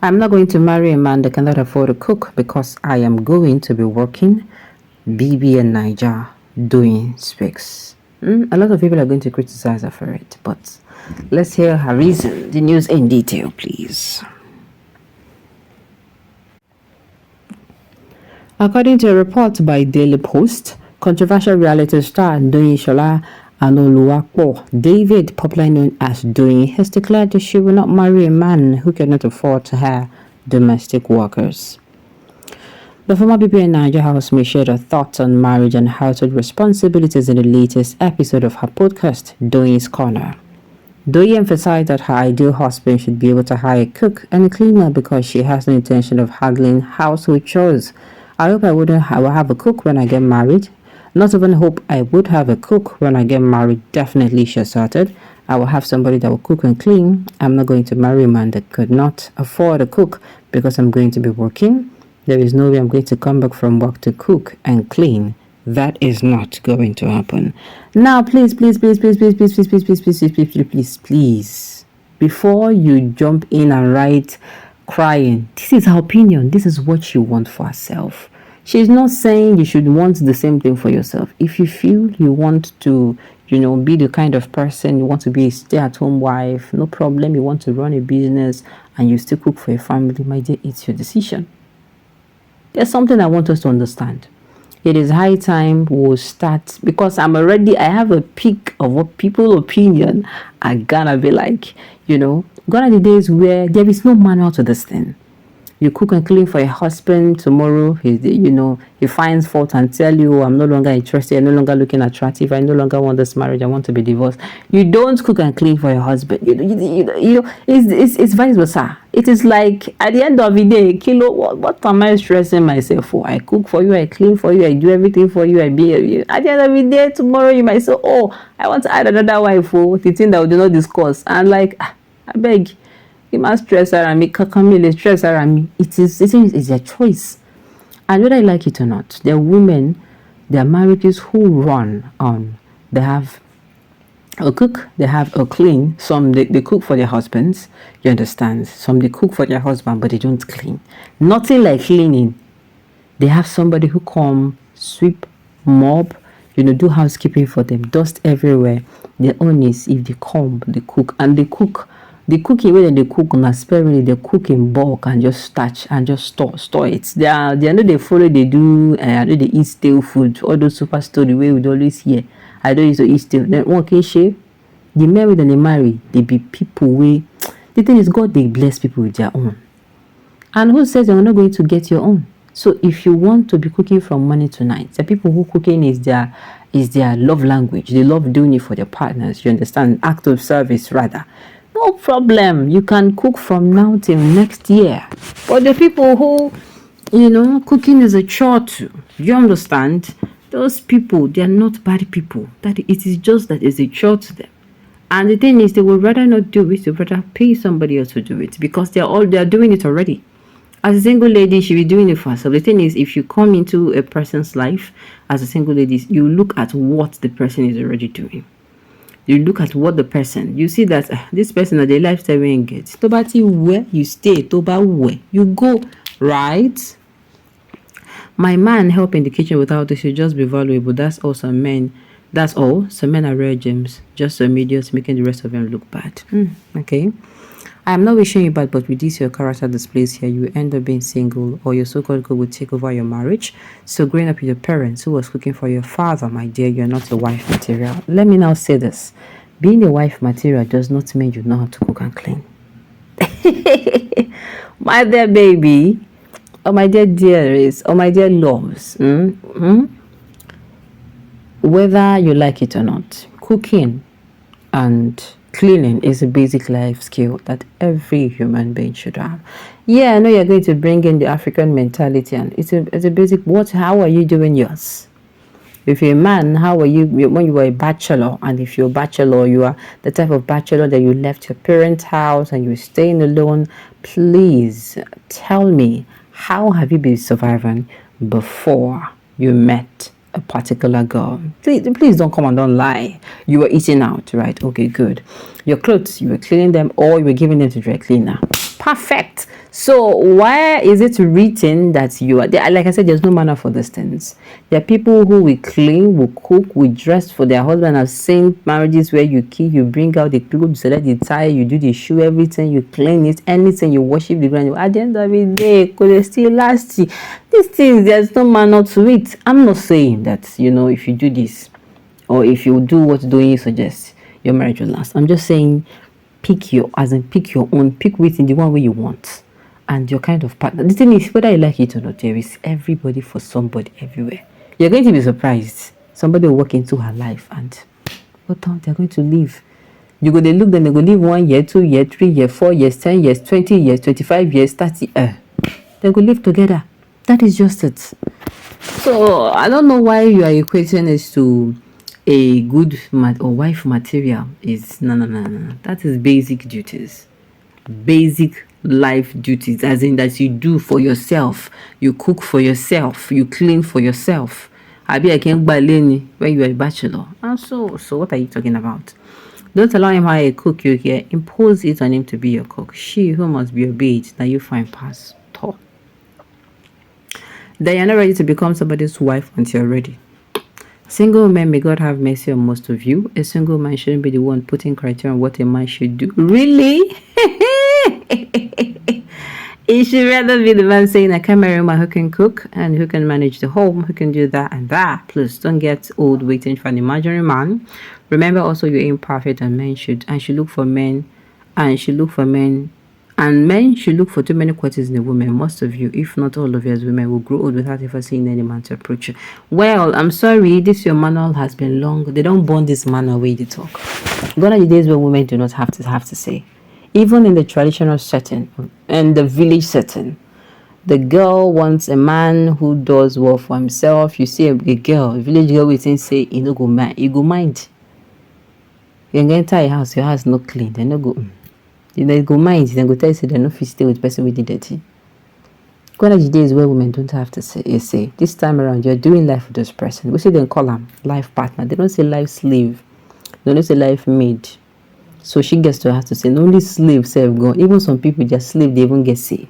I'm not going to marry a man that cannot afford to cook because I am going to be working. BB and Naija Doyin speaks. A lot of people are going to criticize her for it, but let's hear her reason. The news in detail, please. According to a report by Daily Post, controversial reality star Doyin Shola Anoluwapo David, popularly known as Doyin, has declared that she will not marry a man who cannot afford to hire domestic workers. The former BB and Naija housemate shared her thoughts on marriage and household responsibilities in the latest episode of her podcast, Doyin's Corner. Doyin emphasized that her ideal husband should be able to hire a cook and a cleaner because she has no intention of handling household chores. I hope I will have a cook when I get married. Not even hope I would have a cook when I get married. Definitely, she asserted. I will have somebody that will cook and clean. I'm not going to marry a man that could not afford a cook because I'm going to be working. There is no way I'm going to come back from work to cook and clean. That is not going to happen. Now, please, before you jump in and write crying, this is her opinion. This is what she wants for herself. She's not saying you should want the same thing for yourself. If you feel you want to, be the kind of person, you want to be a stay-at-home wife, no problem. You want to run a business and you still cook for your family, my dear, it's your decision. There's something I want us to understand. It is high time we'll start, because I have a peak of what people's opinion are gonna be like. Gone are the days where there is no manual to this thing. You cook and clean for your husband, tomorrow he finds fault and tell you, I'm no longer interested, I'm no longer looking attractive, I no longer want this marriage, I want to be divorced. You don't cook and clean for your husband. It's vice versa. It is like, at the end of the day, what am I stressing myself for? I cook for you, I clean for you, I do everything for you, at the end of the day, tomorrow you might say, I want to add another wife for the thing that we do not discuss. And like, I beg, you must stress around me, Kakamile stress around me. It's a choice. And whether you like it or not, there are women, there are marriages who run on. They have a cook, they have a clean. Some they cook for their husbands, you understand. Some they cook for their husband, but they don't clean. Nothing like cleaning. They have somebody who come, sweep, mop, do housekeeping for them, dust everywhere. Their own is if they come, they cook, and they cook. The cooking way they cook on sparingly, they cook in bulk and just starch and just store it. They know they follow, they do, I know they eat stale food. All those super story way we always hear. I don't used to eat stale. Then one can share. The married and they marry, they be people way. The thing is, God they bless people with their own. And who says you're not going to get your own? So if you want to be cooking from morning to night, the people who cooking is their love language. They love doing it for their partners. You understand? Act of service rather. No problem. You can cook from now till next year. But the people who, cooking is a chore too. You understand? Those people, they are not bad people. That it is just that it's a chore to them. And the thing is, they would rather not do it. They would rather pay somebody else to do it because they are doing it already. As a single lady, she be doing it for herself. The thing is, if you come into a person's life as a single lady, you look at what the person is already doing. You look at what the person, you see that this person at the lifestyle we get. Tobati where you stay, toba where you go, right? My man help in the kitchen without this should just be valuable. That's all some men. That's all. Some men are rare gems, just some idiots making the rest of them look bad. Okay. I am not wishing you bad, but with this your character displays here, you end up being single, or your so-called God will take over your marriage. So growing up with your parents who was cooking for your father, my dear, you're not a wife material. Let me now say this. Being a wife material does not mean you know how to cook and clean. My dear baby, or my dear dearest, or my dear loves, whether you like it or not, cooking and cleaning is a basic life skill that every human being should have. Yeah, I know you're going to bring in the African mentality, and it's a basic. How are you doing yours? If you're a man, how are you when you were a bachelor? And if you're a bachelor, you are the type of bachelor that you left your parents' house and you're staying alone. Please tell me, how have you been surviving before you met a particular girl? Please don't come and don't lie. You were eating out, right? Okay, good. Your clothes, you were cleaning them or you were giving them to dry cleaner. Perfect. So why is it written that you are there? Like I said, there's no manner for these things. There are people who will clean, will cook, will dress for their husband. I've seen marriages where you kill, you bring out the clothes, you select the tie, you do the shoe, everything, you clean it, anything, you worship the ground. At the end of the day, could they still last you? These things, there's no manner to it. I'm not saying that, if you do this or if you do what Doyin suggests, your marriage will last. I'm just saying pick your own, pick within the one way you want. And your kind of partner. The thing is, whether you like it or not, there is everybody for somebody everywhere. You're going to be surprised. Somebody will walk into her life and they're going to leave. You go, they look, then they go live 1 year, 2 years, 3 years, 4 years, 10 years, 20 years, 25 years, 30 years. They go live together. That is just it. So I don't know why you are equating this to a good or wife material. Is no. That is basic duties. Basic life duties, as in that you do for yourself. You cook for yourself, you clean for yourself. I can't buy Lenny when you are a bachelor. And so what are you talking about? Don't allow him hire a cook you here. Impose it on him to be your cook. She who must be obeyed, that you find pass. Talk. That you're not ready to become somebody's wife until you're ready. Single men, may God have mercy on most of you. A single man shouldn't be the one putting criteria on what a man should do. Really? It should rather be the man saying, I can marry a man who can cook and who can manage the home, who can do that and that. Plus, don't get old waiting for an imaginary man. Remember also, you ain't perfect, and men should look for men, and men should look for too many qualities in a woman. Most of you, if not all of you as women, will grow old without ever seeing any man to approach you. Well, I'm sorry, this your manual has been long. They don't burn this manual way they talk. Gone are the days where women do not have to say. Even in the traditional setting and the village setting, the girl wants a man who does well for himself. You see a village girl waiting say, you no go mind. You go mind. You can enter your house not clean. They no go. They go mind. They go tell you they no fit stay with person with the dirty. Gone are the days where women don't have to say. This time around, you're doing life with this person. We say they call them life partner. They don't say life slave. They don't say life maid. So she gets to have to say, only slave self gone. Even some people, their slave, they even get say.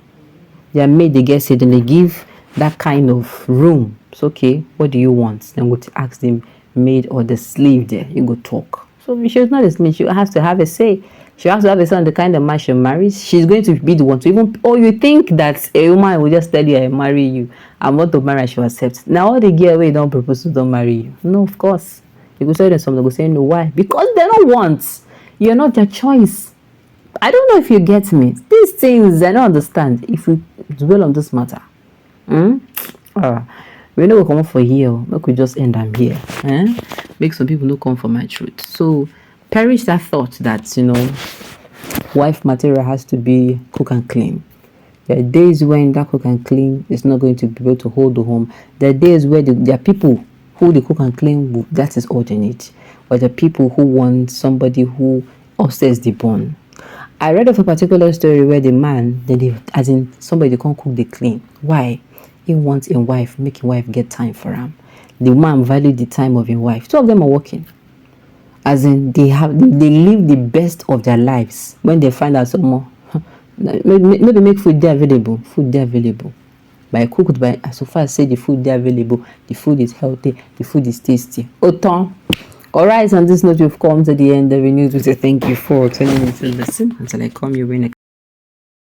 Their maid, they get say, then they give that kind of room. It's okay, what do you want? Then go to ask them, maid or the slave there. You go talk. So she's not a slave. She has to have a say. She has to have a say on the kind of man she marries. She's going to be the one to even, or you think that a woman will just tell you, I marry you. I'm not to marry, she will accept. Now all the girl away don't propose to don't marry you. No, of course. You go tell them something, they go say no. Why? Because they don't want. You're not their choice. I don't know if you get me. These things I don't understand. If we dwell on this matter, we know we come for here. We could just end them here. Make some people no come for my truth. So perish that thought that wife material has to be cook and clean. There are days when that cook and clean is not going to be able to hold the home. There are days where there are people who the cook and clean, that is all they need. Or the people who want somebody who upsets the bone. I read of a particular story where the man, as in somebody they can't cook, they clean. Why? He wants a wife, make a wife get time for him. The man valued the time of his wife. Two of them are working. As in they live the best of their lives. When they find out some more, maybe make food there available. By cooked by, so far as say the food there available, the food is healthy, the food is tasty. Autant. Alright, on this note, we've come to the end of the news. We say thank you for tuning in to listen until I come your way next.